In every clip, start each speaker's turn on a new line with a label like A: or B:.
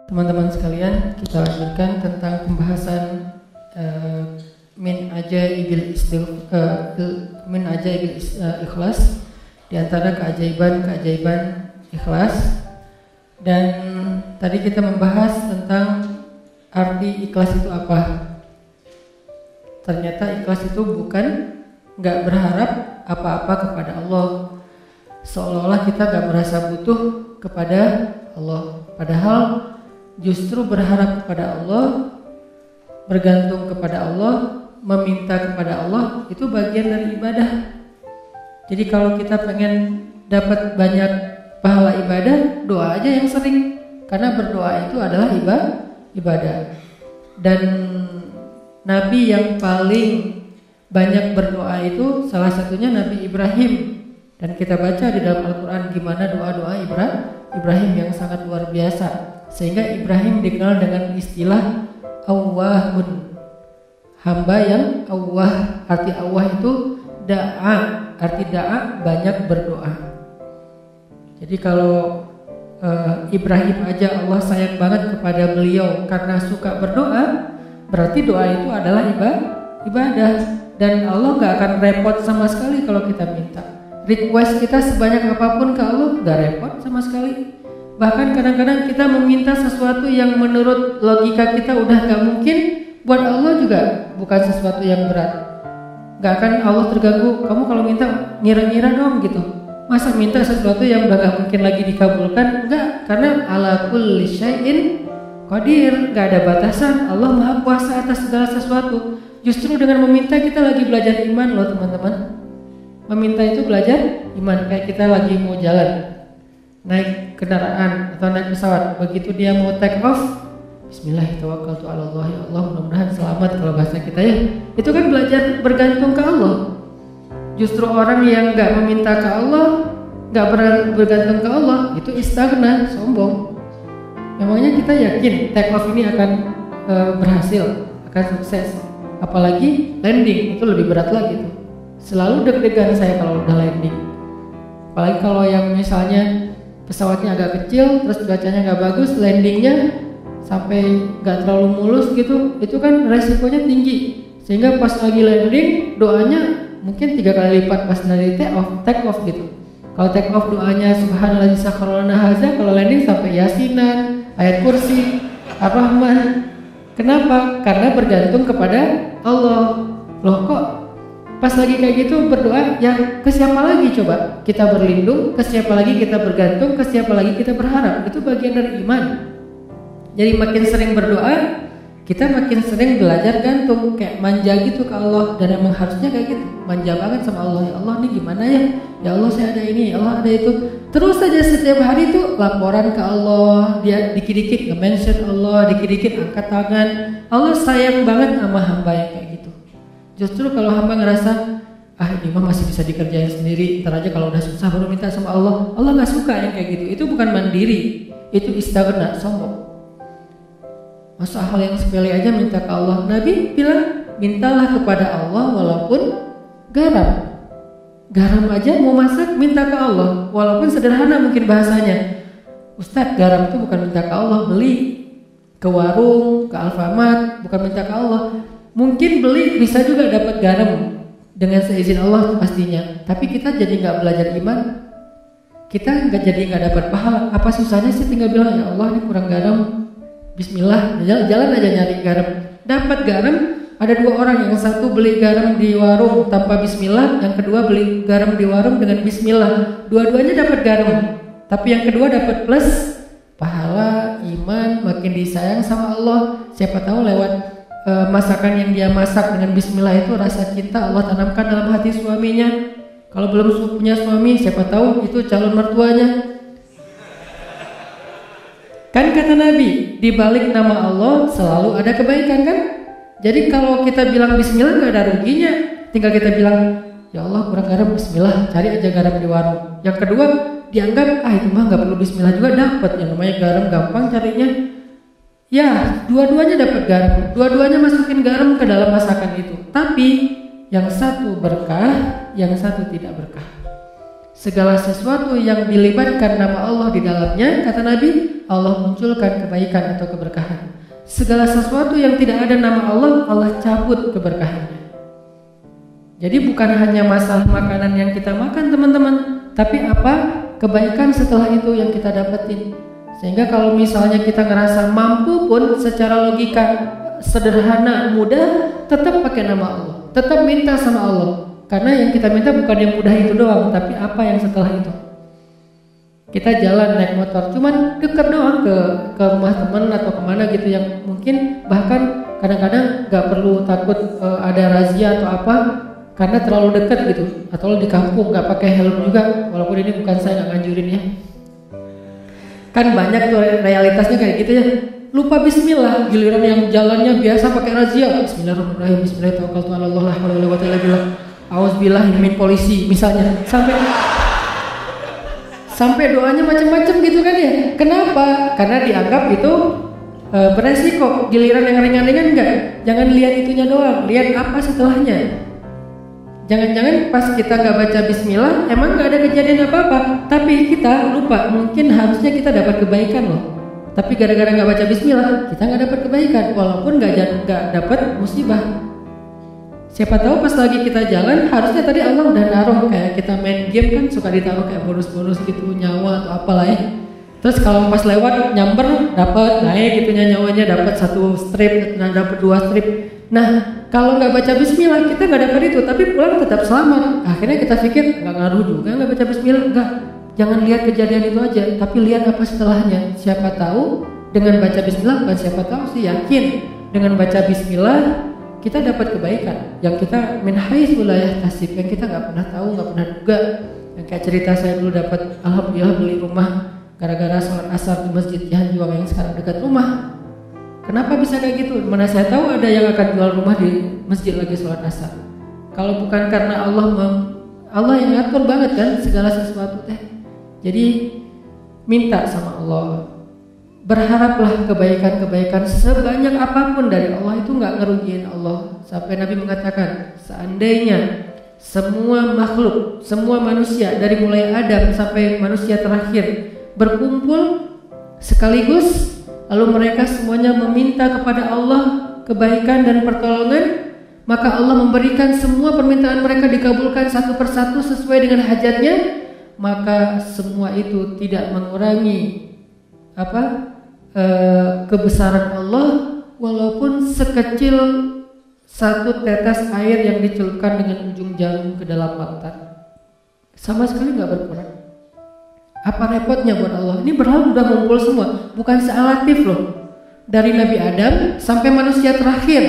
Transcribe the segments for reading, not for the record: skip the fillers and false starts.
A: Teman-teman sekalian, kita lanjutkan tentang pembahasan min ajaibil ikhlas, di antara keajaiban ikhlas. Dan tadi kita membahas tentang arti ikhlas itu apa. Ternyata ikhlas itu bukan nggak berharap apa-apa kepada Allah, seolah-olah kita nggak merasa butuh kepada Allah, padahal justru berharap kepada Allah, bergantung kepada Allah, meminta kepada Allah, itu bagian dari ibadah. Jadi kalau kita pengen dapat banyak pahala ibadah, doa aja yang sering, karena berdoa itu adalah ibadah. Dan Nabi yang paling banyak berdoa itu salah satunya Nabi Ibrahim. Dan kita baca di dalam Al-Quran gimana doa-doa Ibrahim yang sangat luar biasa. Sehingga Ibrahim dikenal dengan istilah awwahun, hamba yang awwah. Arti awwah itu da'a, arti da'a banyak berdoa. Jadi kalau Ibrahim aja Allah sayang banget kepada beliau karena suka berdoa, berarti doa itu adalah ibadah. Dan Allah gak akan repot sama sekali kalau kita minta. Request kita sebanyak apapun ke Allah gak repot sama sekali. Bahkan kadang-kadang kita meminta sesuatu yang menurut logika kita udah gak mungkin, buat Allah juga bukan sesuatu yang berat. Gak akan Allah terganggu, kamu kalau minta ngira-ngira dong gitu. Masa minta sesuatu yang udah gak mungkin lagi dikabulkan? Enggak, karena ala kulli syai'in qadir, gak ada batasan. Allah maha kuasa atas segala sesuatu. Justru dengan meminta kita lagi belajar iman loh teman-teman. Meminta itu belajar iman, kayak kita lagi mau jalan, naik kendaraan atau naik pesawat, begitu dia mau take off, Bismillahirrahmanirrahim, ya Allah mudah-mudahan selamat kalau bahasa kita ya. Itu kan belajar bergantung ke Allah. Justru orang yang nggak meminta ke Allah, nggak bergantung ke Allah, itu istighna, sombong. Memangnya kita yakin take off ini akan berhasil, akan sukses? Apalagi landing, itu lebih berat lagi tuh. Selalu deg-degan saya kalau udah landing. Apalagi kalau yang misalnya pesawatnya agak kecil, terus cuacanya nggak bagus, landingnya sampai nggak terlalu mulus gitu, itu kan resikonya tinggi. Sehingga pas lagi landing, doanya mungkin 3 kali lipat pas dari take off gitu. Kalau take off doanya subhanallah sakharana haza, kalau landing sampai yasinan, ayat kursi, ar-rahman. Kenapa? Karena bergantung kepada Allah. Loh kok pas lagi kayak gitu berdoa, yang ke siapa lagi coba? Kita berlindung, ke siapa lagi kita bergantung, ke siapa lagi kita berharap. Itu bagian dari iman. Jadi makin sering berdoa, kita makin sering belajar gantung, kayak manja gitu ke Allah. Dan emang harusnya kayak gitu, manja banget sama Allah. Ya Allah nih gimana ya? Ya Allah saya ada ini, ya Allah ada itu. Terus saja setiap hari itu laporan ke Allah. Dia dikit-dikit nge-mention Allah, dikit-dikit angkat tangan. Allah sayang banget sama hamba yang kayak gitu. Justru kalau hamba ngerasa ini mah masih bisa dikerjain sendiri, ntar aja kalau udah susah baru minta sama Allah. Allah nggak suka yang kayak gitu. Itu bukan mandiri, itu istighna, sombong. Masa hal yang sepele aja minta ke Allah. Nabi bilang mintalah kepada Allah walaupun garam. Garam aja mau masak minta ke Allah, walaupun sederhana mungkin bahasanya. Ustadz, garam itu bukan minta ke Allah, beli ke warung, ke Alfamart, bukan minta ke Allah. Mungkin beli bisa juga dapat garam dengan seizin Allah pastinya. Tapi kita jadi nggak belajar iman, kita nggak dapat pahala. Apa susahnya sih tinggal bilang ya Allah ini kurang garam, Bismillah, jalan aja nyari garam. Dapat garam, ada 2 orang, yang satu beli garam di warung tanpa Bismillah, yang kedua beli garam di warung dengan Bismillah. Dua-duanya dapat garam, tapi yang kedua dapat plus pahala, iman, makin disayang sama Allah. Siapa tahu lewat masakan yang dia masak dengan Bismillah itu rasa cinta Allah tanamkan dalam hati suaminya. Kalau belum punya suami, siapa tahu itu calon mertuanya. Kan kata Nabi, di balik nama Allah selalu ada kebaikan kan? Jadi kalau kita bilang Bismillah gak ada ruginya. Tinggal kita bilang, ya Allah kurang garam, Bismillah, cari aja garam di warung. Yang kedua dianggap itu mah gak perlu Bismillah juga dapat. Yang namanya garam gampang carinya. Ya, dua-duanya dapat garam, dua-duanya masukin garam ke dalam masakan itu. Tapi yang satu berkah, yang satu tidak berkah. Segala sesuatu yang dilibatkan nama Allah di dalamnya, kata Nabi, Allah munculkan kebaikan atau keberkahan. Segala sesuatu yang tidak ada nama Allah, Allah cabut keberkahannya. Jadi bukan hanya masalah makanan yang kita makan teman-teman, tapi apa kebaikan setelah itu yang kita dapetin. Sehingga kalau misalnya kita ngerasa mampu pun secara logika sederhana, mudah, tetap pakai nama Allah, tetap minta sama Allah. Karena yang kita minta bukan yang mudah itu doang, tapi apa yang setelah itu. Kita jalan naik motor, cuman deket doang ke rumah teman atau kemana gitu yang mungkin bahkan kadang-kadang nggak perlu takut ada razia atau apa karena terlalu dekat gitu, atau di kampung nggak pakai helm juga, walaupun ini bukan saya nggak nganjurin ya. Kan banyak tuh realitasnya kayak gitu ya. Lupa bismillah, giliran yang jalannya biasa pakai razia. Bismillahirrahmanirrahim, bismillahirrahmanirrahim, auzubillah min polisi misalnya. Sampai doanya macam-macam gitu kan ya. Kenapa? Karena dianggap itu beresiko. Giliran yang ringan-ringan enggak. Jangan lihat itunya doang, lihat apa setelahnya. Jangan-jangan pas kita nggak baca bismillah, emang nggak ada kejadian apa-apa, tapi kita lupa, mungkin harusnya kita dapat kebaikan loh. Tapi gara-gara nggak baca bismillah, kita nggak dapat kebaikan, walaupun nggak dapat musibah. Siapa tahu pas lagi kita jalan, harusnya tadi Allah udah naruh, kayak kita main game kan suka ditaruh kayak bonus-bonus gitu, nyawa atau apalah ya. Terus kalau pas lewat nyamber dapat naik gitunya nyawanya, dapat 1 strip, nah dapat 2 strip. Nah kalau nggak baca bismillah kita nggak dapat itu, tapi pulang tetap selamat. Akhirnya kita pikir nggak ngaruh juga nggak baca bismillah. Enggak, jangan lihat kejadian itu aja, tapi lihat apa setelahnya. Siapa tahu dengan baca bismillah, bukan siapa tahu sih, yakin dengan baca bismillah kita dapat kebaikan yang kita min haitsu la yahtasib, yang kita nggak pernah tahu, nggak pernah duga. Yang kayak cerita saya dulu dapat alhamdulillah beli rumah gara-gara sholat asar di masjid Cihanjuang yang sekarang dekat rumah. Kenapa bisa kayak gitu? Mana saya tahu ada yang akan jual rumah di masjid lagi sholat asar. Kalau bukan karena Allah yang ngatur banget kan segala sesuatu teh. Jadi minta sama Allah, berharaplah kebaikan-kebaikan sebanyak apapun dari Allah, itu nggak ngerugiin Allah. Sampai Nabi mengatakan, seandainya semua makhluk, semua manusia dari mulai Adam sampai manusia terakhir berkumpul sekaligus, lalu mereka semuanya meminta kepada Allah kebaikan dan pertolongan, maka Allah memberikan semua permintaan mereka dikabulkan satu persatu sesuai dengan hajatnya, maka semua itu tidak mengurangi kebesaran Allah, walaupun sekecil satu tetes air yang dicelupkan dengan ujung jarum ke dalam lautan, sama sekali nggak berkurang. Apa repotnya buat Allah? Ini berlalu udah ngumpul semua, bukan sealatif loh. Dari Nabi Adam sampai manusia terakhir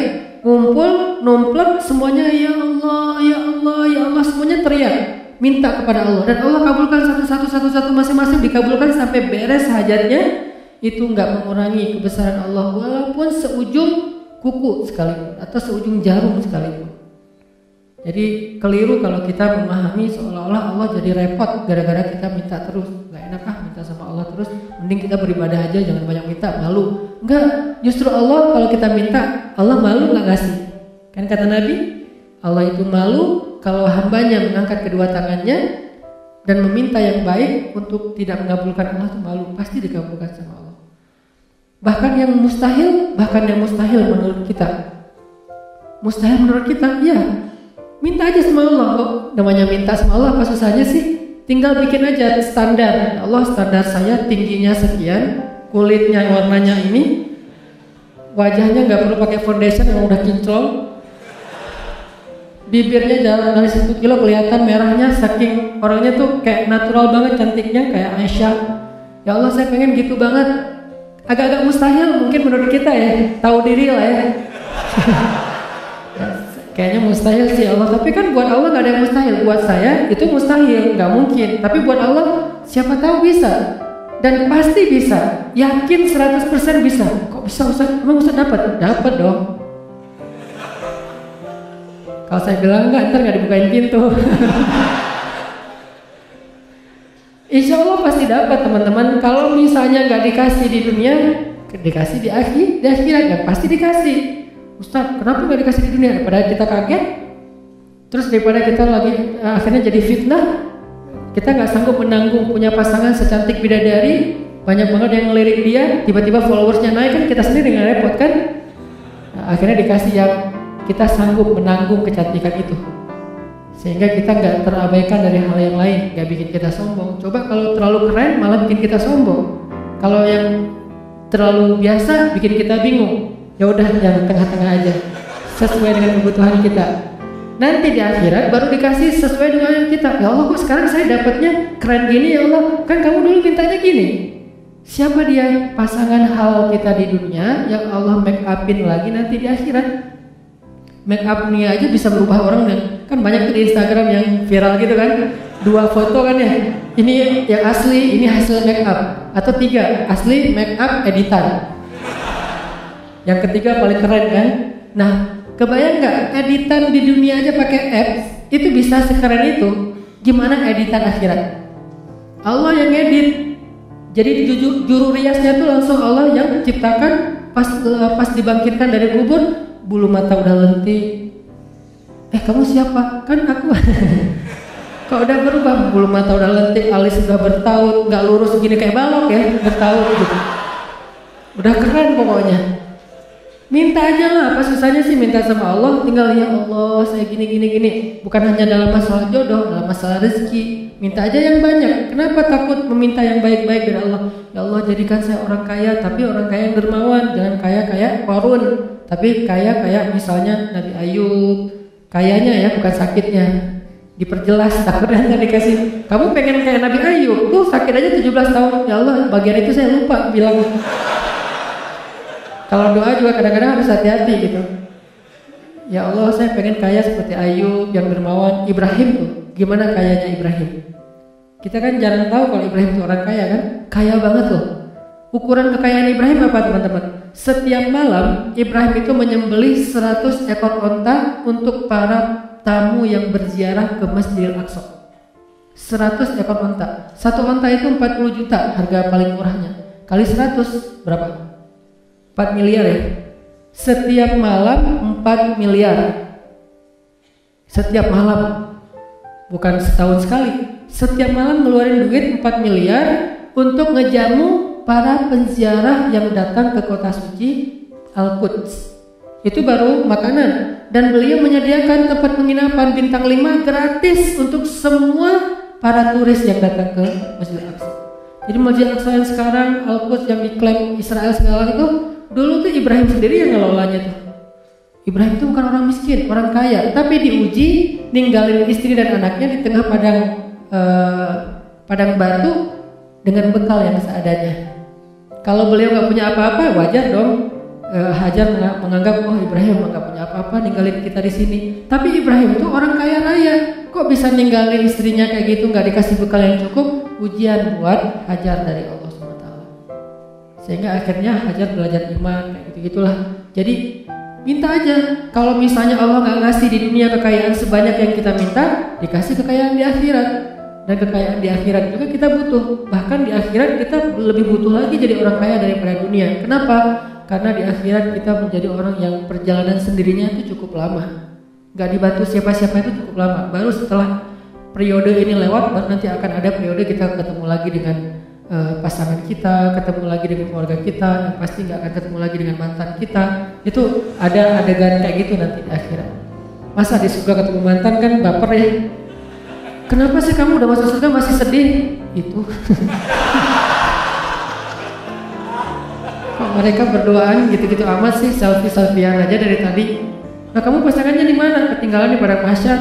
A: ngumpul, numplek semuanya, ya Allah, ya Allah, ya Allah, semuanya teriak minta kepada Allah, dan Allah kabulkan satu-satu masing-masing dikabulkan sampai beres hajatnya. Itu nggak mengurangi kebesaran Allah walaupun seujung kuku sekalipun atau seujung jarum sekalipun. Jadi keliru kalau kita memahami seolah-olah Allah jadi repot gara-gara kita minta terus. Nggak enak minta sama Allah terus, mending kita beribadah aja, jangan banyak minta, malu. Enggak, justru Allah kalau kita minta, Allah malu nggak ngasih. Kan kata Nabi, Allah itu malu kalau hambanya mengangkat kedua tangannya dan meminta yang baik untuk tidak mengabulkan Allah, itu malu, pasti dikabulkan sama Allah. Bahkan yang mustahil menurut kita, mustahil menurut kita, ya minta aja sama Allah. Kok namanya minta sama Allah, apa susahnya sih? Tinggal bikin aja standar. Allah, standar saya tingginya sekian, kulitnya warnanya ini, wajahnya nggak perlu pakai foundation yang udah kinclong, bibirnya jalan dari 1 kilo kelihatan merahnya, saking orangnya tuh kayak natural banget cantiknya kayak Aisyah. Ya Allah, saya pengen gitu banget. Agak-agak mustahil mungkin menurut kita ya, tahu diri lah ya. Kayaknya mustahil sih Allah, tapi kan buat Allah nggak ada yang mustahil. Buat saya itu mustahil, nggak mungkin. Tapi buat Allah siapa tahu bisa, dan pasti bisa. Yakin 100% bisa. Kok bisa Ustaz? Emang Ustaz dapat? Dapat dong. Kalau saya bilang enggak, ntar nggak dibukain pintu. Insya Allah pasti dapat teman-teman. Kalau misalnya nggak dikasih di dunia, dikasih di akhirat kan pasti dikasih. Ustaz, kenapa nggak dikasih di dunia? Daripada kita kaget, terus daripada kita lagi akhirnya jadi fitnah, Kita nggak sanggup menanggung punya pasangan secantik bidadari, banyak banget yang ngelirik dia, tiba-tiba followersnya naik, kan kita sendiri nggak repot kan? Nah, akhirnya dikasih yang kita sanggup menanggung kecantikan itu, sehingga kita nggak terabaikan dari hal yang lain, nggak bikin kita sombong. Coba kalau terlalu keren malah bikin kita sombong. Kalau yang terlalu biasa bikin kita bingung. Ya udah, yang tengah-tengah aja, sesuai dengan kebutuhan kita. Nanti di akhirat baru dikasih sesuai dengan kita. Ya Allah, kok sekarang saya dapatnya keren gini ya Allah? Kan kamu dulu mintanya gini. Siapa dia? Pasangan hal kita di dunia yang Allah make upin lagi nanti di akhirat. Make up nih aja bisa berubah orang, dan kan banyak tuh di Instagram yang viral gitu kan. 2 foto kan ya. Ini yang asli, ini hasil make up. Atau 3 asli make up editan. Yang ketiga paling keren kan. Nah, kebayang nggak editan di dunia aja pakai apps itu bisa sekeren itu? Gimana editan akhirat? Allah yang edit. Jadi juru riasnya tuh langsung Allah yang ciptakan. Pas dibangkitkan dari kubur, bulu mata udah lentik. Kamu siapa? Kan aku. Kok udah berubah? Bulu mata udah lentik, alis udah bertaut, nggak lurus gini kayak balok ya, bertaut gitu. Udah keren pokoknya. Minta aja lah, apa susahnya sih minta sama Allah? Tinggal ya Allah, saya gini. Bukan hanya dalam masalah jodoh, dalam masalah rezeki. Minta aja yang banyak. Kenapa takut meminta yang baik-baik dari Allah? Ya Allah, jadikan saya orang kaya, tapi orang kaya yang dermawan. Jangan kaya kayak Qarun, tapi kaya kayak misalnya Nabi Ayub. Kayanya ya, bukan sakitnya. Diperjelas, takutnya dikasih. Kamu pengen kayak Nabi Ayub, tuh sakit aja 17 tahun. Ya Allah, bagian itu saya lupa bilang. Kalau doa juga kadang-kadang harus hati-hati gitu. Ya Allah, saya pengen kaya seperti Ayub yang dermawan. Ibrahim tuh, gimana kayanya Ibrahim? Kita kan jarang tahu kalau Ibrahim itu orang kaya kan? Kaya banget loh. Ukuran kekayaan Ibrahim apa teman-teman? Setiap malam Ibrahim itu menyembelih 100 ekor onta untuk para tamu yang berziarah ke Masjidil Aqsa. 100 ekor onta. Satu onta itu 40 juta harga paling murahnya. Kali 100 berapa? 4 miliar ya. Setiap malam 4 miliar. Setiap malam. Bukan setahun sekali. Setiap malam ngeluarin duit 4 miliar untuk ngejamu para penziarah yang datang ke kota suci Al-Quds. Itu baru makanan. Dan beliau menyediakan tempat penginapan bintang 5 gratis untuk semua para turis yang datang ke Masjid Al-Aqsa. Jadi Masjid Al-Aqsa yang sekarang Al-Quds yang diklaim Israel segala itu, dulu tuh Ibrahim sendiri yang ngelolanya tuh. Ibrahim itu bukan orang miskin, orang kaya, tapi diuji ninggalin istri dan anaknya di tengah padang batu dengan bekal yang seadanya. Kalau beliau nggak punya apa-apa, wajar dong. Hajar menganggap, oh Ibrahim nggak punya apa-apa, ninggalin kita di sini. Tapi Ibrahim itu orang kaya raya, kok bisa ninggalin istrinya kayak gitu, nggak dikasih bekal yang cukup? Ujian buat Hajar dari Allah SWT. Sehingga akhirnya Hajar belajar iman, kayak gitu-gitulah. Jadi minta aja. Kalau misalnya Allah nggak ngasih di dunia kekayaan sebanyak yang kita minta, dikasih kekayaan di akhirat. Dan kekayaan di akhirat juga kita butuh. Bahkan di akhirat kita lebih butuh lagi jadi orang kaya daripada dunia. Kenapa? Karena di akhirat kita menjadi orang yang perjalanan sendirinya itu cukup lama. Gak dibantu siapa-siapa itu cukup lama. Baru setelah periode ini lewat, baru nanti akan ada periode kita ketemu lagi dengan pasangan kita, ketemu lagi dengan keluarga kita, dan pasti gak akan ketemu lagi dengan mantan kita. Itu ada adegan kayak gitu nanti di akhirat. Masa di surga ketemu mantan kan baper ya. Kenapa sih kamu udah masuk surga masih sedih? Itu. Kok mereka berduaan gitu-gitu amat sih, selfie-selfiean aja dari tadi. Nah kamu pasangannya di mana? Ketinggalan di padang mahsyar.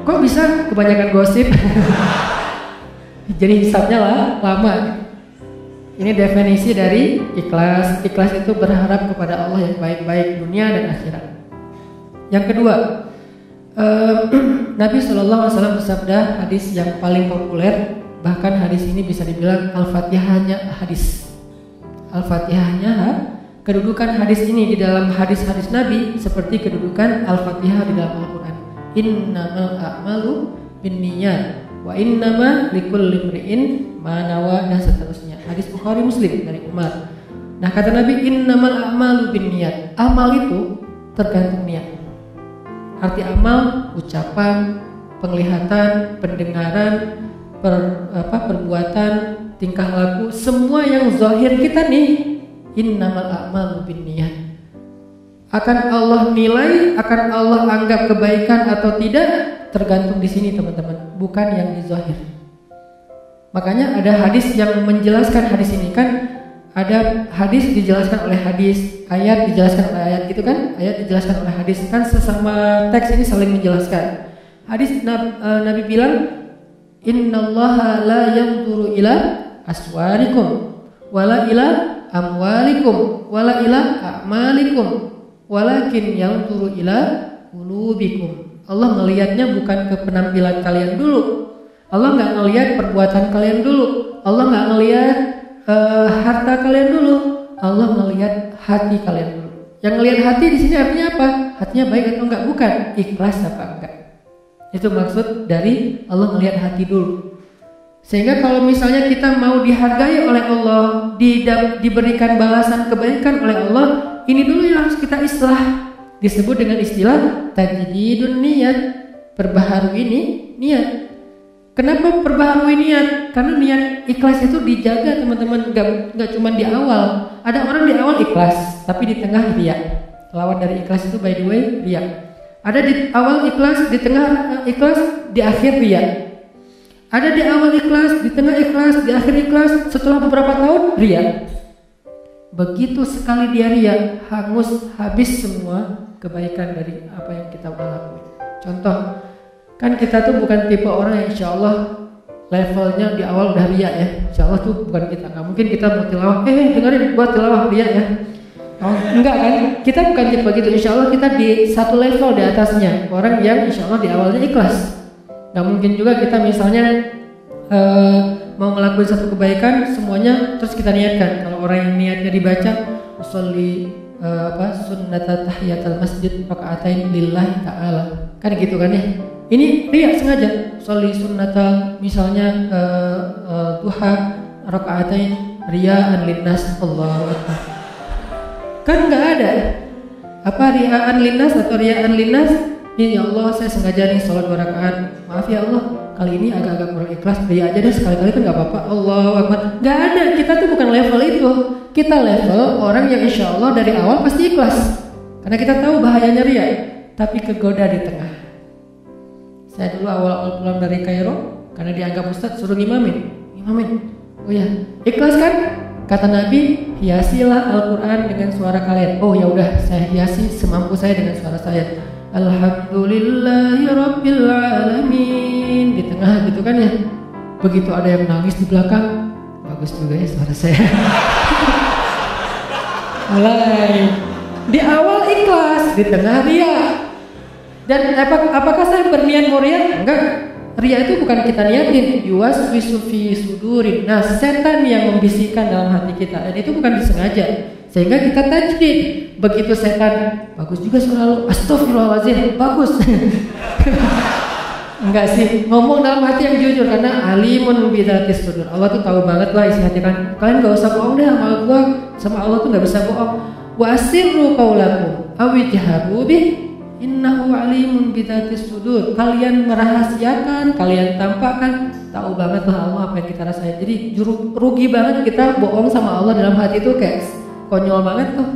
A: Kok bisa? Kebanyakan gosip. Jadi hisabnya lah lama. Ini definisi dari ikhlas. Ikhlas itu berharap kepada Allah yang baik-baik dunia dan akhirat. Yang kedua, Nabi SAW bersabda, hadis yang paling populer, bahkan hadis ini bisa dibilang Al-Fatihahnya hadis. Al-Fatihahnya kedudukan hadis ini di dalam hadis-hadis Nabi seperti kedudukan Al-Fatihah di dalam Al-Quran. Innamal a'malu binniyat wa innama likulli imri'in ma nawa, dan seterusnya. Hadis Bukhari Muslim dari Umar. Nah kata Nabi, innamal a'malu binniyat. Amal itu tergantung niat. Arti amal, ucapan, penglihatan, pendengaran, perbuatan, tingkah laku, semua yang zahir kita nih, innamal a'malu binniyat. Akan Allah nilai, akan Allah anggap kebaikan atau tidak, tergantung di sini teman-teman, bukan yang di zahir. Makanya ada hadis yang menjelaskan hadis ini kan, ada hadis dijelaskan oleh hadis, ayat dijelaskan oleh ayat gitu kan, ayat dijelaskan oleh hadis kan, sesama teks ini saling menjelaskan. Hadis Nabi bilang, innallaha la yanzuru ila aswarikum wala ila amwalikum wala ila a'malikum walakin yanzuru ila qulubikum. Allah melihatnya bukan ke penampilan kalian dulu. Allah nggak ngelihat perbuatan kalian dulu. Allah nggak ngelihat harta kalian dulu. Allah ngelihat hati kalian dulu. Yang ngelihat hati di sini artinya apa? Hatinya baik atau enggak? Bukan. Ikhlas apa enggak? Itu maksud dari Allah ngelihat hati dulu. Sehingga kalau misalnya kita mau dihargai oleh Allah, diberikan balasan kebaikan oleh Allah, ini dulu yang harus kita islah. Disebut dengan istilah tajdidun niyat, perbaharui ini niat. Kenapa perbaharui niat? Karena niat ikhlas itu dijaga teman-teman, nggak cuma di awal. Ada orang di awal ikhlas, tapi di tengah riya. Lawan dari ikhlas itu by the way riya. Ada di awal ikhlas, di tengah ikhlas, di akhir riya. Ada di awal ikhlas, di tengah ikhlas, di akhir ikhlas, setelah beberapa tahun riya. Begitu sekali dia riya, hangus habis semua kebaikan dari apa yang kita lakukan. Contoh, kan kita tuh bukan tipe orang yang insya Allah levelnya di awal udah riya ya. Insya Allah tuh bukan kita. Nggak mungkin kita mau tilawah, dengerin buat tilawah riya ya. Oh, enggak kan? Kita bukan tipe gitu. Insya Allah kita di satu level di atasnya. Orang yang insya Allah di awalnya ikhlas. Nggak mungkin juga kita misalnya mau ngelakuin satu kebaikan semuanya terus kita niatkan. Kalau orang yang niatnya dibaca usolli sunnata tahiyatul masjid raka'atain lillahi ta'ala, kan gitu kan ya. Ini riya sengaja usolli sunnata misalnya duha raka'atain riya'an linnas, Allahu akbar. Kan nggak ada apa riya'an linnas atau riya'an linnas. Ini ya Allah saya sengaja nih sholat 2 rakaat. Maaf ya Allah, kali ini agak-agak kurang ikhlas. Riya aja deh sekali-kali kan nggak apa-apa. Allahu akbar. Nggak ada. Kita tuh bukan level itu. Kita level orang yang insya Allah dari awal pasti ikhlas. Karena kita tahu bahayanya riya. Tapi kegoda di tengah. Saya dulu awal-awal pulang dari Kairo, karena dianggap ustadz suruh ngimamin. Oh ya, ikhlas kan? Kata Nabi, hiasilah Al-Quran dengan suara kalian. Oh ya udah, saya hiasi semampu saya dengan suara saya. Alhamdulillahi Rabbil Alamin. Di tengah gitu kan ya. Begitu ada yang nangis di belakang, bagus juga ya suara saya. Mulai di awal ikhlas, di tengah riya. Dan apakah saya berniat mau riya? Enggak. Riya itu bukan kita niatin, yuwaswisu fi sudurin. Nah, setan yang membisikkan dalam hati kita, dan itu bukan disengaja. Sehingga kita tajdid. Begitu setan, bagus juga suara lu, astagfirullahaladzim, bagus. Enggak sih, ngomong dalam hati yang jujur, karena alimun bidzatis sudur. Allah tuh tahu banget lah isi hati kan. Kalian gak usah bohong deh sama gua, sama Allah tuh gak bisa bohong. Wa asirru qaulakum aw ijharu bih innahu alimun bidzatis sudur. Kalian merahasiakan, kalian tampakkan, tahu banget lah Allah apa yang kita rasain. Jadi rugi banget kita bohong sama Allah dalam hati itu, kayak konyol banget tuh.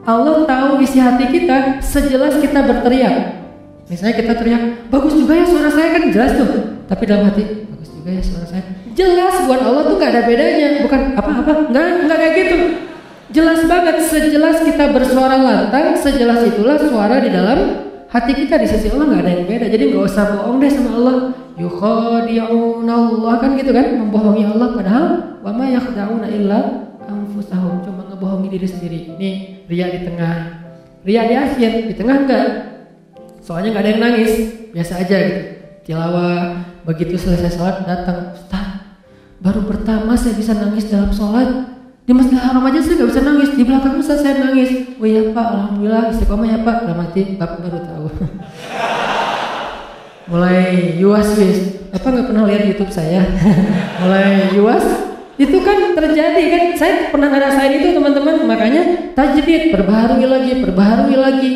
A: Allah tahu isi hati kita sejelas kita berteriak. Misalnya kita teriak, bagus juga ya suara saya, kan jelas tuh. Tapi dalam hati, bagus juga ya suara saya. Jelas, buat Allah tuh gak ada bedanya. Bukan apa-apa, enggak kayak gitu. Jelas banget, sejelas kita bersuara lantang, sejelas itulah suara di dalam hati kita. Di sisi Allah gak ada yang beda. Jadi gak usah bohong deh sama Allah. Yukhadi'unallah, kan gitu kan, membohongi Allah. Padahal wa ma yakhda'una illa anfusahum, cuma ngebohongi diri sendiri. Nih riya di tengah, riya di akhir, di tengah enggak. Soalnya nggak ada yang nangis, biasa aja gitu. Tilawah, begitu selesai sholat datang, Ustaz, baru pertama saya bisa nangis dalam sholat. Di Masjidil Haram aja saya nggak bisa nangis, di belakang Ustaz saya nangis. Oh iya Pak, alhamdulillah istiqomah ya Pak. Dalam hati Bapak baru tahu. Mulai yuwas-wis, apa nggak pernah lihat YouTube saya? Mulai yuwas, itu kan terjadi kan. Saya pernah ngerasain itu teman-teman. Makanya tajdid, perbaharui lagi.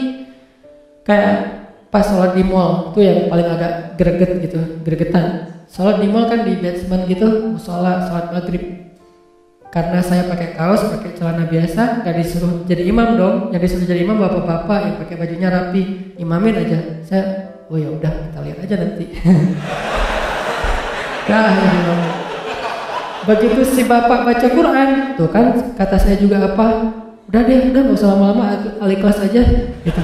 A: Kayak pas sholat di mall itu yang paling agak gregetan. Sholat di mall kan di basement gitu, sholat maghrib. Karena saya pakai kaos, pakai celana biasa, gak disuruh jadi imam dong. Yang disuruh jadi imam bapak-bapak yang pakai bajunya rapi, imamin aja. Saya, oh ya udah kita lihat aja nanti. Begitu si bapak baca Quran, tuh kan kata saya juga apa? Udah nggak usah lama-lama, al-ikhlas aja gitu.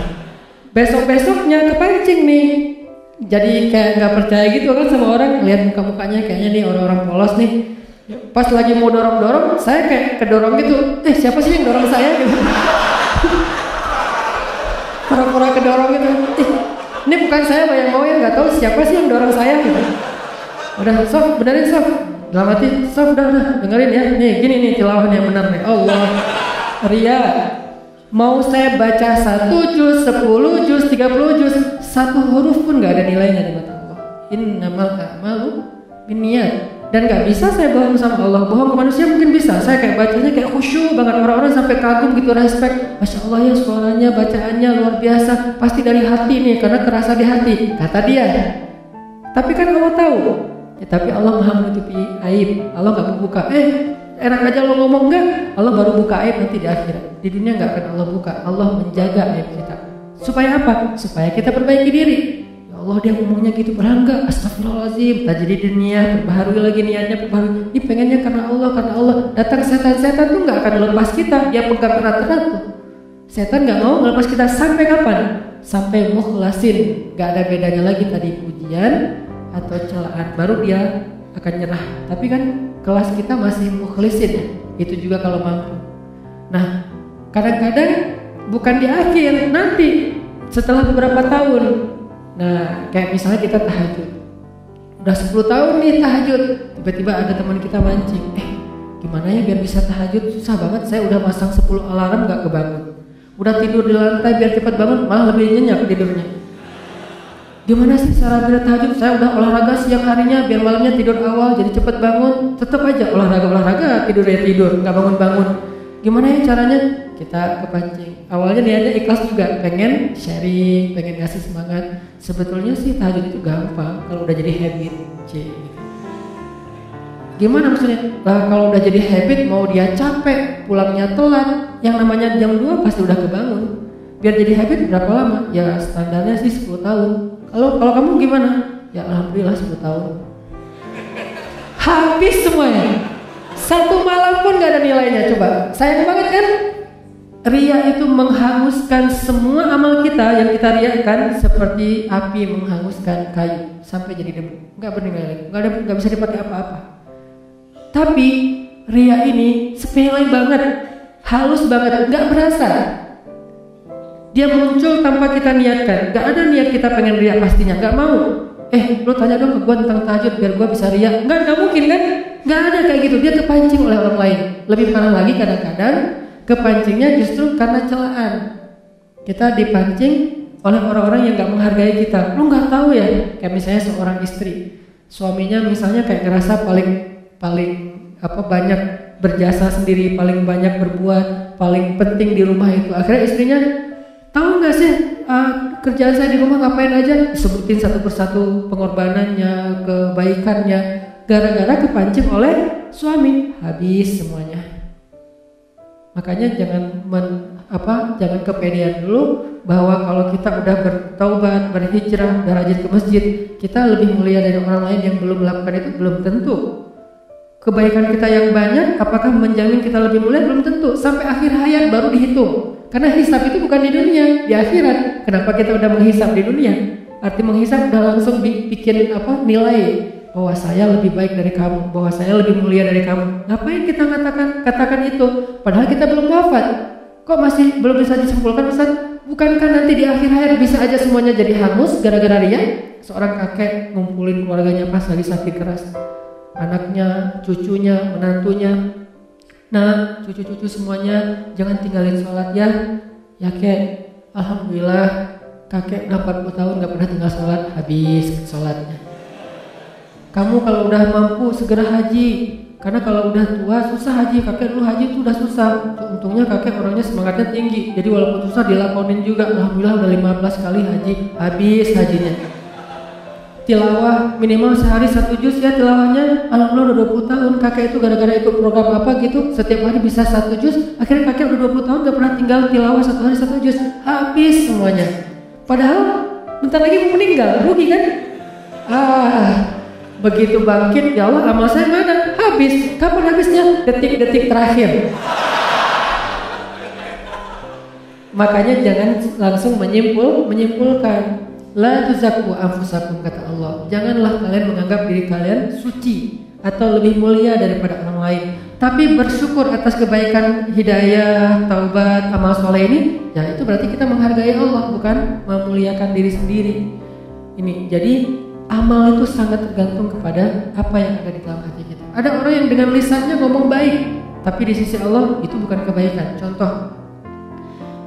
A: Besok-besoknya kepancing nih. Jadi kayak nggak percaya gitu kan sama orang, lihat muka-mukanya kayaknya nih orang-orang polos nih. Pas lagi mau dorong-dorong, saya kayak kedorong gitu. Siapa sih yang dorong saya gitu? Pura-pura kedorong gitu. Ini bukan saya yang mau ya, nggak tahu siapa sih yang dorong saya gitu. Udah, Sof, benerin Sof. Dalam hati, Sof, udah, dengerin ya. Nih, gini nih tilawah yang benar nih. Allah, ria. Mau saya baca 1 juz, 10 juz, 30 juz, 1 huruf pun gak ada nilainya di mata Allah. Innamal a'malu binniyat. Dan gak bisa saya bohong sama Allah. Bohong ke manusia mungkin bisa. Saya kayak bacanya kayak khusyuk banget, orang-orang sampai kagum gitu, respect. Masya Allah ya, suaranya, bacaannya luar biasa. Pasti dari hati nih, karena kerasa di hati, kata dia. Tapi kan Allah tahu. Ya, tapi Allah maha menutupi aib. Allah gak membuka. Enak aja lo ngomong, enggak. Allah baru buka aib nanti di akhirat. Di dunia enggak akan Allah buka. Allah menjaga aib kita. Supaya apa? Supaya kita perbaiki diri. Ya Allah, dia ngomongnya gitu, berangga. Astagfirullahaladzim. Tak jadi dunia, perbaharui lagi niatnya, perbaharui. Ini pengennya karena Allah. Datang setan-setan tuh enggak akan lepas kita. Dia pegang erat-erat tuh. Setan enggak mau lepas kita sampai kapan? Sampai mukhlasin. Enggak ada bedanya lagi tadi pujian atau celaan. Baru dia akan nyerah. Tapi kan kelas kita masih mukhlisin, itu juga kalau mampu. Nah, kadang-kadang bukan di akhir, nanti setelah beberapa tahun. Nah, kayak misalnya kita tahajud, udah 10 tahun nih tahajud, tiba-tiba ada teman kita mancing, gimana ya biar bisa tahajud? Susah banget, saya udah masang 10 alarm gak kebangun. Udah tidur di lantai biar cepat bangun, malah lebih nyenyak tidurnya. Gimana sih cara biar tahajud? Saya udah olahraga siang harinya biar malamnya tidur awal jadi cepat bangun. Tetap aja olahraga, tidur nggak bangun. Gimana ya caranya? Kita kepancing. Awalnya niatnya ikhlas juga, pengen sharing, pengen ngasih semangat. Sebetulnya sih tahajud itu gampang kalau udah jadi habit. Gimana maksudnya? Kalau udah jadi habit, mau dia capek, pulangnya telat, yang namanya jam 2 pasti udah kebangun. Biar jadi habit berapa lama? Ya standarnya sih 10 tahun. Kalau kamu gimana? Ya alhamdulillah 10 tahun. Habis semuanya. 1 malam pun gak ada nilainya. Coba, sayang banget kan? Ria itu menghanguskan semua amal kita yang kita riakan, seperti api menghanguskan kayu sampai jadi debu. Gak bernilai, gak bisa dipakai apa-apa. Tapi ria ini sepele banget, halus banget, gak berasa. Dia muncul tanpa kita niatkan. Gak ada niat kita pengen riak pastinya. Gak mau. Lo tanya dong ke gue tentang tahajud biar gue bisa riak. Gak mungkin kan? Gak ada kayak gitu. Dia kepancing oleh orang lain. Lebih parah lagi kadang-kadang kepancingnya justru karena celaan. Kita dipancing oleh orang-orang yang gak menghargai kita. Lo gak tahu ya? Kayak misalnya seorang istri, suaminya misalnya kayak ngerasa paling banyak berjasa sendiri, paling banyak berbuat, paling penting di rumah itu. Akhirnya istrinya, tahu nggak sih kerjaan saya di rumah ngapain aja? Sebutin satu persatu pengorbanannya, kebaikannya. Gara-gara kepancing oleh suami, habis semuanya. Makanya jangan kepedean dulu bahwa kalau kita udah bertaubat, berhijrah, udah rajin ke masjid, kita lebih mulia dari orang lain yang belum melakukan itu. Belum tentu. Kebaikan kita yang banyak, apakah menjamin kita lebih mulia? Belum tentu. Sampai akhir hayat baru dihitung. Karena hisab itu bukan di dunia, di akhirat. Kenapa kita udah menghisab di dunia? Arti menghisab udah langsung bikin nilai bahwa saya lebih baik dari kamu, bahwa saya lebih mulia dari kamu. Ngapain kita katakan itu? Padahal kita belum wafat. Kok masih belum bisa disimpulkan, Ustaz? Bukankah nanti di akhir hayat bisa aja semuanya jadi hangus gara-gara ria? Seorang kakek ngumpulin keluarganya pas lagi sakit keras, anaknya, cucunya, menantunya. Nah, cucu-cucu semuanya jangan tinggalin sholat ya. Ya kek, alhamdulillah kakek udah 40 tahun gak pernah tinggal sholat, habis sholatnya. Kamu kalau udah mampu segera haji. Karena kalau udah tua susah haji, kakek dulu haji itu udah susah. Untungnya kakek orangnya semangatnya tinggi, jadi walaupun susah dilakonin juga. Alhamdulillah udah 15 kali haji, habis hajinya. Tilawah minimal sehari 1 juz ya tilawahnya. Alhamdulillah udah 20 tahun. Kakek itu gara-gara ikut program apa gitu, setiap hari bisa 1 juz. Akhirnya kakek udah 20 tahun gak pernah tinggal tilawah 1 hari 1 juz. Habis semuanya. Padahal bentar lagi mau meninggal, rugi kan? Begitu bangkit, ya Allah amal saya mana? Habis. Kapan habisnya? Detik-detik terakhir. Makanya jangan langsung menyimpulkan. La tuzakku anfusakum, kata Allah. Janganlah kalian menganggap diri kalian suci atau lebih mulia daripada orang lain. Tapi bersyukur atas kebaikan, hidayah, taubat, amal soleh ini. Ya itu berarti kita menghargai Allah, bukan memuliakan diri sendiri. Ini jadi amal itu sangat tergantung kepada apa yang ada di dalam hati kita. Ada orang yang dengan lisannya ngomong baik, tapi di sisi Allah itu bukan kebaikan. Contoh,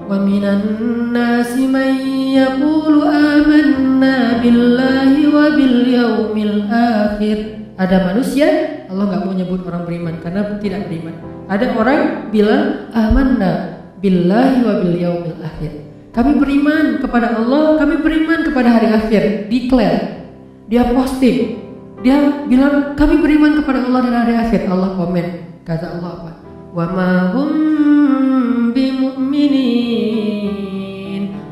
A: wa minan nasi may yaqulu amanna billahi wa bil yaumil akhir. Ada manusia, Allah nggak mau nyebut orang beriman karena tidak beriman. Ada orang bilang amanna billahi wa bil yaumil akhir. Kami beriman kepada Allah, kami beriman kepada hari akhir. Declare. Dia posting. Dia bilang kami beriman kepada Allah dan hari akhir. Allah komen. Kata Allah apa? Wa ma hum bimu'minin.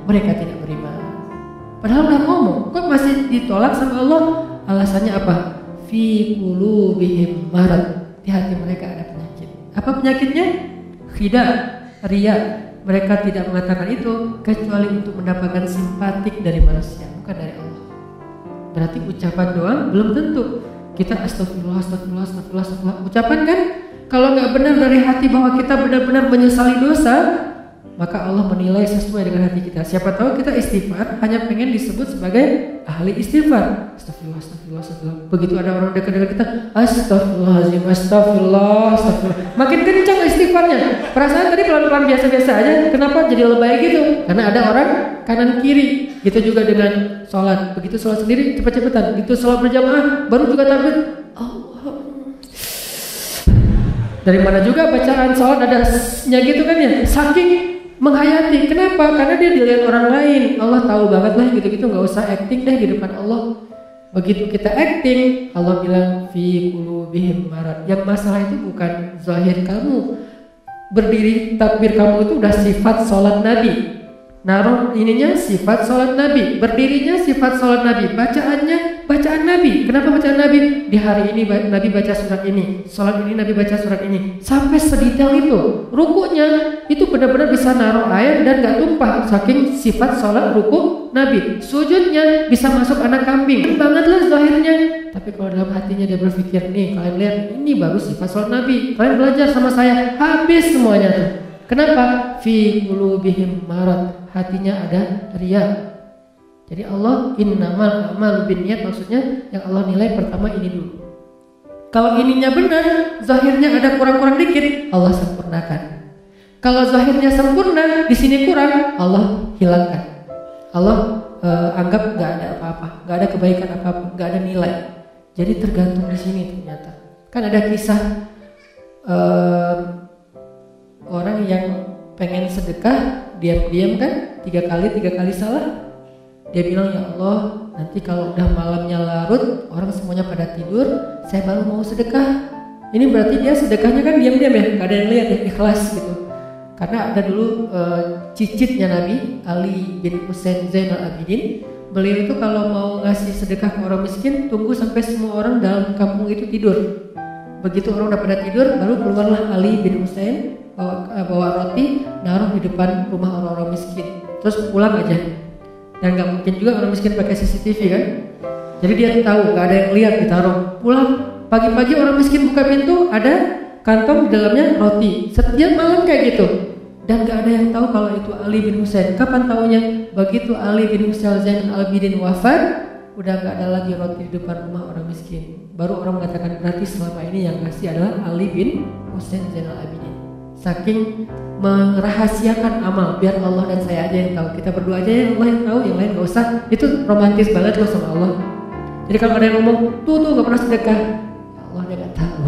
A: Mereka tidak beriman. Padahal udah ngomong, kok masih ditolak sama Allah? Alasannya apa? Fi qulubihim marad. Di hati mereka ada penyakit. Apa penyakitnya? Khida, riya. Mereka tidak mengatakan itu kecuali untuk mendapatkan simpatik dari manusia, bukan dari Allah. Berarti ucapan doang belum tentu. Kita astagfirullah, astagfirullah, astagfirullah, astagfirullah. Ucapan kan? Kalau nggak benar dari hati bahwa kita benar-benar menyesali dosa, maka Allah menilai sesuai dengan hati kita. Siapa tahu kita istighfar hanya pengen disebut sebagai ahli istighfar. Astagfirullah, astagfirullah, astagfirullah. Begitu ada orang dekat-dekat kita, astagfirullahaladzim, astagfirullah, astagfirullah. Makin kencang istighfarnya. Perasaan tadi pelan-pelan biasa-biasa aja. Kenapa jadi lebay gitu? Karena ada orang kanan kiri. Gitu juga dengan sholat. Begitu sholat sendiri cepat-cepatan. Begitu sholat berjamaah baru juga takbir. Dari mana juga bacaan sholat ada-nya gitu kan ya. Saking menghayati. Kenapa? Karena dia dilihat orang lain. Allah tahu banget lah gitu-gitu, nggak usah acting deh di depan Allah. Begitu kita acting, Allah bilang fi qulubihim marad. Yang masalah itu bukan zahir kamu. Berdiri takbir kamu itu udah sifat sholat Nabi. Naruh ininya sifat sholat Nabi, berdirinya sifat sholat Nabi, bacaannya bacaan Nabi. Kenapa bacaan Nabi? Di hari ini Nabi baca surat ini, sholat ini Nabi baca surat ini, sampai sedetail itu. Rukunya itu benar-benar bisa naruh air dan gak tumpah, saking sifat sholat ruku Nabi. Sujudnya bisa masuk anak kambing, bangetlah zahirnya. Tapi kalau dalam hatinya dia berpikir, nih kalian lihat, ini baru sifat sholat Nabi. Kalian belajar sama saya, habis semuanya tuh. Kenapa? Fi qulubihim marad. Hatinya ada riya. Jadi Allah innamal a'malu binniyat, maksudnya yang Allah nilai pertama ini dulu. Kalau ininya benar, zahirnya ada kurang-kurang dikit, Allah sempurnakan. Kalau zahirnya sempurna, di sini kurang, Allah hilangkan. Allah anggap nggak ada apa-apa, nggak ada kebaikan apapun, nggak ada nilai. Jadi tergantung di sini ternyata. Kan ada kisah orang yang pengen sedekah, diam-diam kan, tiga kali salah. Dia bilang, ya Allah, nanti kalau udah malamnya larut, orang semuanya pada tidur, saya baru mau sedekah. Ini berarti dia sedekahnya kan diam-diam ya, gak ada yang lihat ya, ikhlas gitu. Karena ada dulu cicitnya Nabi, Ali bin Husain Zainal Abidin. Beliau itu kalau mau ngasih sedekah ke orang miskin, tunggu sampai semua orang dalam kampung itu tidur. Begitu orang udah pada tidur, baru keluarlah Ali bin Husain, bawa roti, naruh di depan rumah orang-orang miskin, terus pulang aja. Dan nggak mungkin juga orang miskin pakai CCTV kan, jadi dia tahu nggak ada yang lihat, ditaruh. Pulang pagi-pagi orang miskin buka pintu, ada kantong di dalamnya roti. Setiap malam kayak gitu, dan nggak ada yang tahu kalau itu Ali bin Husain. Kapan taunya? Begitu Ali bin Husain Zainal Abidin wafat, udah nggak ada lagi roti di depan rumah orang miskin. Baru orang mengatakan berarti selama ini yang kasih adalah Ali bin Husain Zainal Abidin. Saking merahasiakan amal, biar Allah dan saya aja yang tahu. Kita berdua aja yang Allah yang tahu, yang lain gak usah. Itu romantis banget loh sama Allah. Jadi kalau ada yang ngomong, tuh gak pernah sedekah, ya Allah dia gak tahu.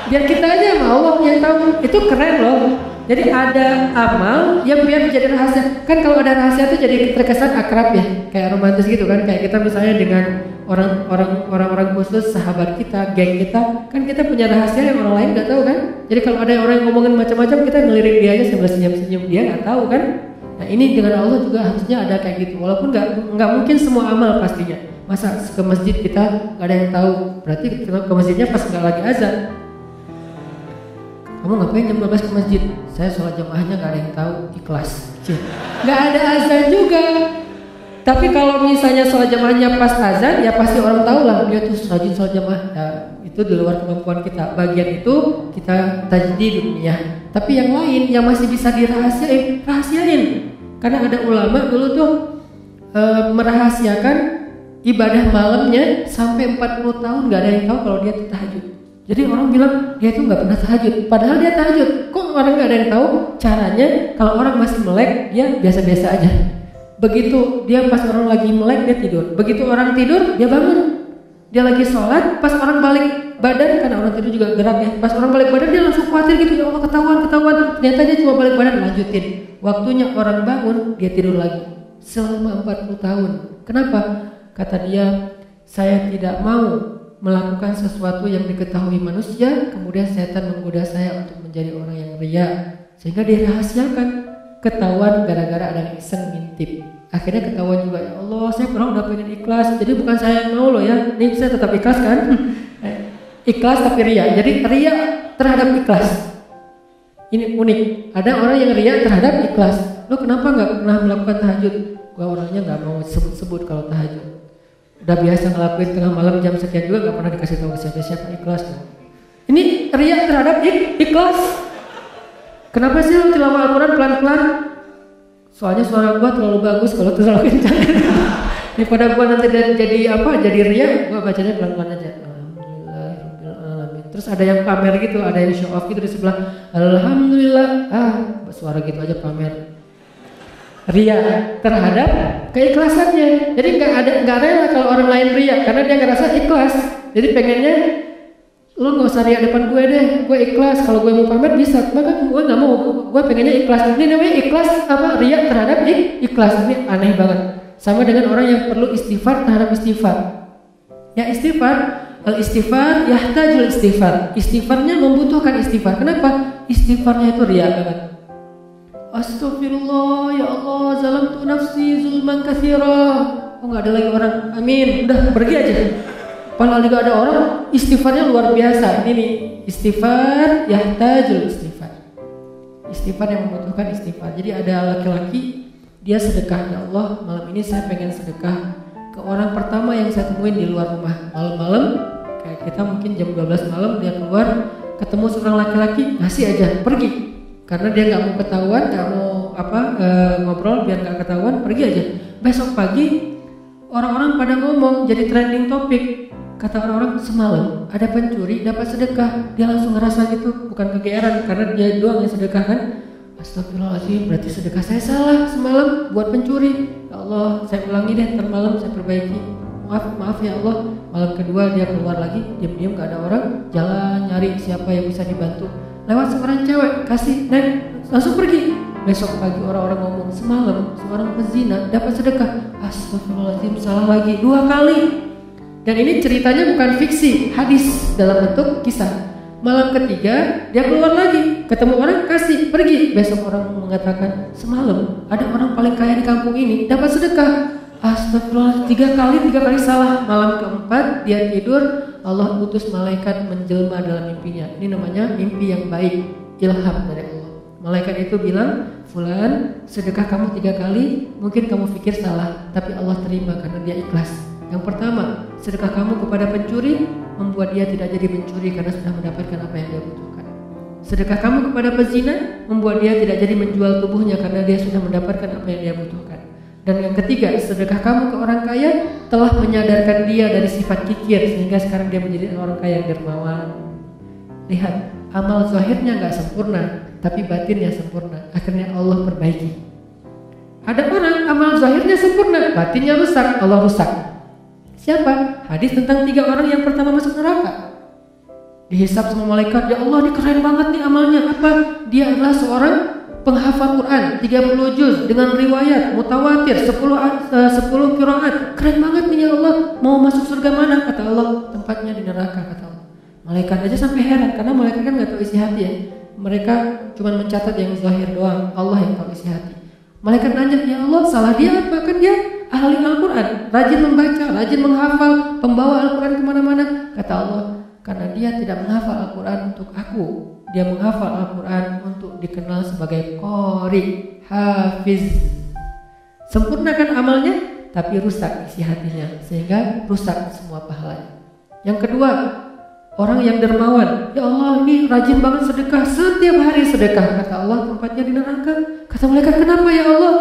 A: Biar kita aja sama Allah yang tahu. Itu keren loh. Jadi ada amal yang biar jadi rahasia. Kan kalau ada rahasia itu jadi terkesan akrab ya, kayak romantis gitu kan. Kayak kita misalnya dengan orang-orang khusus, sahabat kita, geng kita, kan kita punya rahasia yang orang lain nggak tahu kan. Jadi kalau ada orang yang ngomongin macam-macam, kita ngelirik dia aja sambil senyum-senyum, dia nggak tahu kan. Nah ini dengan Allah juga harusnya ada kayak gitu. Walaupun nggak mungkin semua amal pastinya. Masa ke masjid kita nggak ada yang tahu, berarti ke masjidnya pas nggak lagi azan. Kamu ngapain jam 12 ke masjid? Saya sholat jamaahnya gak ada yang tahu, ikhlas. Gak ada azan juga. Tapi kalau misalnya sholat jamaahnya pas azan, ya pasti orang tahu lah dia tuh rajin sholat jamaah. Nah, itu di luar kemampuan kita. Bagian itu kita tajdid dunia. Tapi yang lain yang masih bisa dirahasiain, rahasiain. Karena ada ulama dulu tuh merahasiakan ibadah malamnya sampai 40 tahun gak ada yang tahu kalau dia tuh tahajud. Jadi orang bilang dia tuh nggak pernah tahajud, padahal dia tahajud. Kok orang nggak ada yang tahu caranya? Kalau orang masih melek, dia biasa-biasa aja. Begitu dia pas orang lagi melek, dia tidur. Begitu orang tidur, dia bangun. Dia lagi sholat, pas orang balik badan, karena orang tidur juga gerak ya. Pas orang balik badan, dia langsung khawatir gitu, ya Allah ketahuan. Ternyata dia cuma balik badan, lanjutin. Waktunya orang bangun, dia tidur lagi. Selama 40 tahun. Kenapa? Kata dia, saya tidak mau melakukan sesuatu yang diketahui manusia, kemudian setan menggoda saya untuk menjadi orang yang ria, sehingga dirahasiakan, ketahuan gara-gara ada yang iseng ngintip. Akhirnya ketahuan juga, ya Allah saya pernah udah pengen ikhlas, jadi bukan saya yang mau loh ya, ini saya tetap ikhlas kan. Ikhlas tapi ria, jadi ria terhadap ikhlas. Ini unik, ada orang yang ria terhadap ikhlas. Lo kenapa gak pernah melakukan tahajud? Gua orangnya gak mau sebut-sebut kalau tahajud. Udah biasa ngelakuin tengah malam jam sekian juga gak pernah dikasih tahu ke siapa-siapa, ikhlas. Ini riak terhadap ikhlas. Kenapa sih lo tilawah Al-Quran pelan-pelan? Soalnya suara gua terlalu bagus kalau terlalu kencang. Daripada gua nanti jadi riak, gua bacanya pelan-pelan aja. Alhamdulillahirobbilalamin. Terus ada yang pamer gitu, ada yang show off gitu di sebelah. Alhamdulillah. Suara gitu aja pamer. Ria terhadap keikhlasannya. Jadi nggak rela kalau orang lain ria karena dia ngerasa ikhlas. Jadi pengennya lu nggak usah ria depan gue deh, gue ikhlas. Kalau gue mau pamer bisa, maka gue nggak mau. Gue pengennya ikhlas. Ini namanya ikhlas apa? Ria terhadap ikhlas. Ini aneh banget. Sama dengan orang yang perlu istighfar terhadap istighfar. Ya istighfar, al-istighfar yahtajul istighfar. Istighfarnya membutuhkan istighfar. Kenapa? Istighfarnya itu ria banget. Astagfirullah, ya Allah, zalamtu nafsi zulman katsira. Oh nggak ada lagi orang, amin, udah pergi aja. Padahal juga ada orang, istighfarnya luar biasa. Ini nih, istighfar, yahtajul istighfar. Istighfar yang membutuhkan istighfar. Jadi ada laki-laki, dia sedekah, ya Allah, malam ini saya pengen sedekah ke orang pertama yang saya temuin di luar rumah. Malam-malam, kayak kita mungkin jam 12 malam dia keluar, ketemu seorang laki-laki, ngasih aja, pergi. Karena dia nggak mau ketahuan, nggak mau ngobrol biar nggak ketahuan, pergi aja. Besok pagi orang-orang pada ngomong, jadi trending topik. Kata orang-orang semalam ada pencuri dapat sedekah, dia langsung ngerasa gitu, bukan kegeeran karena dia doang yang sedekah kan. Astagfirullahaladzim, berarti sedekah saya salah semalam buat pencuri. Ya Allah, saya ulangi deh, ntar malam saya perbaiki. Maaf ya Allah. Malam kedua dia keluar lagi, diam-diam nggak ada orang, jalan nyari siapa yang bisa dibantu. Lewat seorang cewek, kasih, langsung pergi. Besok pagi orang-orang ngomong, semalam seorang pezina dapat sedekah. Astagfirullahaladzim, salah lagi 2 kali. Dan ini ceritanya bukan fiksi, hadis dalam bentuk kisah. Malam ketiga dia keluar lagi, ketemu orang, kasih, pergi. Besok orang mengatakan, semalam ada orang paling kaya di kampung ini dapat sedekah. Astagfirullah, 3 kali salah. Malam keempat dia tidur, Allah utus malaikat menjelma dalam mimpinya. Ini namanya mimpi yang baik, ilham dari Allah. Malaikat itu bilang, fulan, sedekah kamu 3 kali, mungkin kamu pikir salah, tapi Allah terima karena dia ikhlas. Yang pertama, sedekah kamu kepada pencuri membuat dia tidak jadi mencuri karena sudah mendapatkan apa yang dia butuhkan. Sedekah kamu kepada pezina membuat dia tidak jadi menjual tubuhnya karena dia sudah mendapatkan apa yang dia butuhkan. Dan yang ketiga, sedekah kamu ke orang kaya telah menyadarkan dia dari sifat kikir sehingga sekarang dia menjadi orang kaya yang dermawan. Lihat, amal zahirnya nggak sempurna, tapi batinnya sempurna. Akhirnya Allah perbaiki. Ada orang amal zahirnya sempurna, batinnya rusak, Allah rusak. Siapa? Hadis tentang 3 orang yang pertama masuk neraka. Dihisab sama malaikat, ya Allah ini keren banget nih amalnya. Apa? Dia adalah seorang penghafal Quran 30 juz dengan riwayat mutawatir 10 qiraat. Keren banget nih ya Allah. Mau masuk surga mana? Kata Allah, tempatnya di neraka, kata Allah. Malaikat aja sampai heran karena malaikat kan enggak tahu isi hati ya. Mereka cuma mencatat yang zahir doang. Allah yang tahu isi hati. Malaikat nanya, ya Allah salah dia apa? Kan dia ahli Al-Quran, rajin membaca, rajin menghafal, pembawa Al-Quran kemana-mana. Kata Allah, karena dia tidak menghafal Al-Quran untuk aku, dia menghafal Al-Quran untuk dikenal sebagai qori, hafiz. Sempurnakan amalnya, tapi rusak isi hatinya, sehingga rusak semua pahalanya. Yang kedua, orang yang dermawan, ya Allah ini rajin banget sedekah, setiap hari sedekah. Kata Allah, tempatnya di neraka. Kata malaikat, kenapa ya Allah?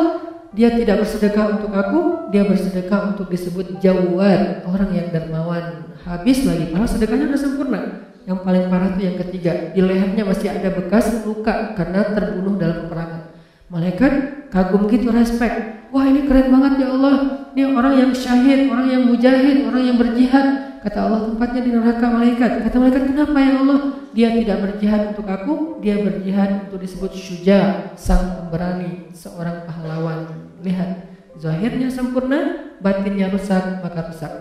A: Dia tidak bersedekah untuk aku, dia bersedekah untuk disebut jawad, orang yang dermawan. Habis lagi, padahal sedekahnya sudah sempurna. Yang paling parah itu yang ketiga, di lehernya masih ada bekas luka karena terbunuh dalam peperangan. Malaikat kagum gitu, respect. Wah ini keren banget ya Allah, ini orang yang syahid, orang yang mujahid, orang yang berjihad. Kata Allah, tempatnya di neraka malaikat. Kata malaikat, kenapa ya Allah? Dia tidak berjihad untuk aku, dia berjihad untuk disebut syuja, sang pemberani, seorang pahlawan. Lihat, zahirnya sempurna, batinnya rusak, maka rusak.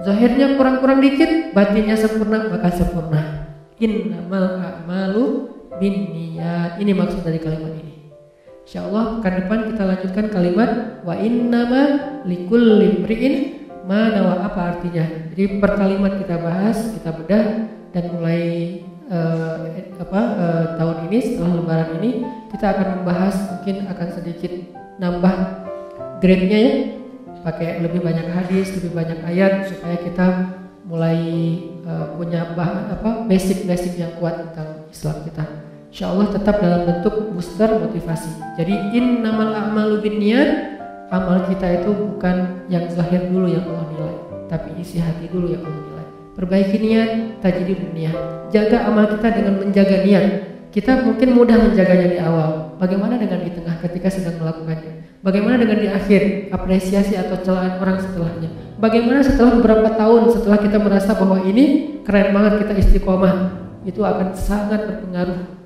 A: Zahirnya kurang-kurang dikit, batinnya sempurna, maka sempurna. Innamal a'malu binniyat. Ini maksud dari kalimat ini. Insyaallah pekan depan kita lanjutkan kalimat wa innama likulli imri'in ma nawa. Apa artinya? Jadi per kalimat kita bahas, kita bedah, dan mulai tahun ini setelah lebaran ini kita akan membahas, mungkin akan sedikit nambah grade-nya ya, pakai lebih banyak hadis, lebih banyak ayat supaya kita mulai punya basic yang kuat tentang Islam kita. Insyaallah tetap dalam bentuk booster motivasi. Jadi innamal a'malu binniyat, amal kita itu bukan yang zahir dulu yang Allah nilai, tapi isi hati dulu yang Allah nilai. Perbaiki niat, tajdidun niat. Jaga amal kita dengan menjaga niat. Kita mungkin mudah menjaganya di awal. Bagaimana dengan di tengah ketika sedang melakukannya? Bagaimana dengan di akhir, apresiasi atau celaan orang setelahnya? Bagaimana setelah beberapa tahun setelah kita merasa bahwa ini keren banget, kita istiqomah? Itu akan sangat berpengaruh.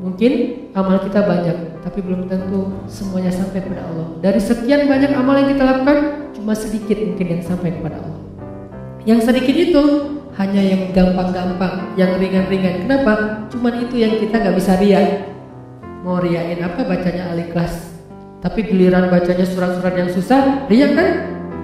A: Mungkin amal kita banyak, tapi belum tentu semuanya sampai kepada Allah. Dari sekian banyak amal yang kita lakukan, cuma sedikit mungkin yang sampai kepada Allah. Yang sedikit itu hanya yang gampang-gampang, yang ringan-ringan. Kenapa? Cuman itu yang kita gak bisa riak. Mau riain apa? Bacanya Al-Ikhlas. Tapi giliran bacanya surat-surat yang susah, riak kan?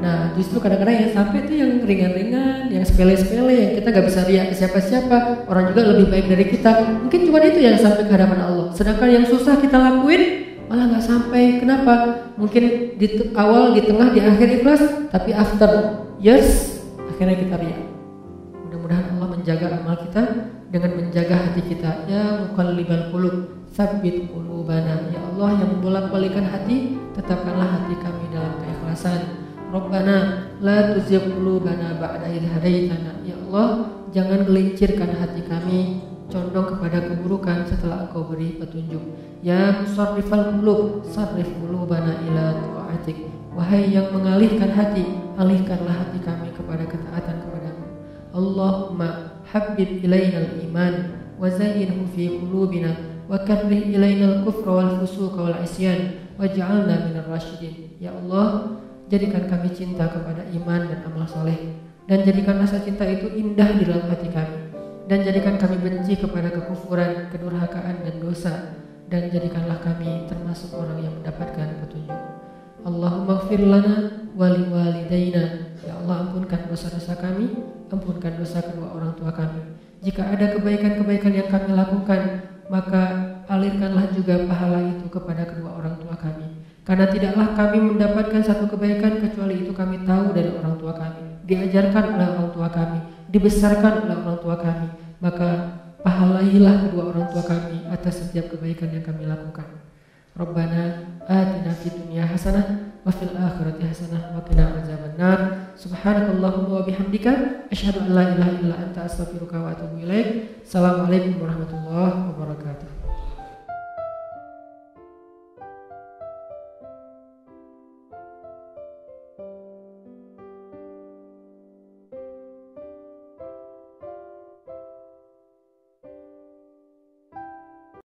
A: Nah justru kadang-kadang yang sampai itu yang ringan-ringan, yang sepele-sepele, yang kita gak bisa riak ke siapa-siapa. Orang juga lebih baik dari kita. Mungkin cuma itu yang sampai ke hadapan Allah. Sedangkan yang susah kita lakuin malah gak sampai. Kenapa? Mungkin di awal, di tengah, di akhir ikhlas, tapi after years akhirnya kita riak. Mudah-mudahan Allah menjaga amal kita dengan menjaga hati kita. Ya muqallibal qulub, tsabbit qulubana. Ya Allah yang membolak-balikan hati, tetapkanlah hati kami dalam keikhlasan. Rabbana la tuzigh qulubana ba'da idh hadaitana. Ya Allah, jangan gelincirkan hati kami condong kepada keburukan setelah Engkau beri petunjuk. Ya musarrifal qulub, sarrif qulubana ila ta'atik. Wahai yang mengalihkan hati, alihkanlah hati kami kepada ketaatan kepadamu. Allahumma habbib ilainal iman wa zayyinhu fi qulubina wa karrih ilainal kufra wal fusuqa wal isyan waj'alna minar rasyidin. Ya Allah, jadikan kami cinta kepada iman dan amal soleh, dan jadikan rasa cinta itu indah di dalam hati kami, dan jadikan kami benci kepada kekufuran, kedurhakaan dan dosa, dan jadikanlah kami termasuk orang yang mendapatkan petunjuk. Allahumma ighfir lana wa liwalidayna. Ya Allah, ampunkan dosa-dosa kami, ampunkan dosa kedua orang tua kami. Jika ada kebaikan-kebaikan yang kami lakukan, maka alirkanlah juga pahala itu kepada kedua orang tua kami. Karena tidaklah kami mendapatkan satu kebaikan kecuali itu kami tahu dari orang tua kami, diajarkan oleh orang tua kami, dibesarkan oleh orang tua kami. Maka pahalailah kedua orang tua kami atas setiap kebaikan yang kami lakukan. Rabbana atina fid dunya hasanah wa fil akhirati hasanah wa qina adzabannar. Subhanakallahumma wa bihamdika asyhadu an la ilaha illa anta astaghfiruka wa atubu ilaik. Assalamualaikum warahmatullahi wabarakatuh.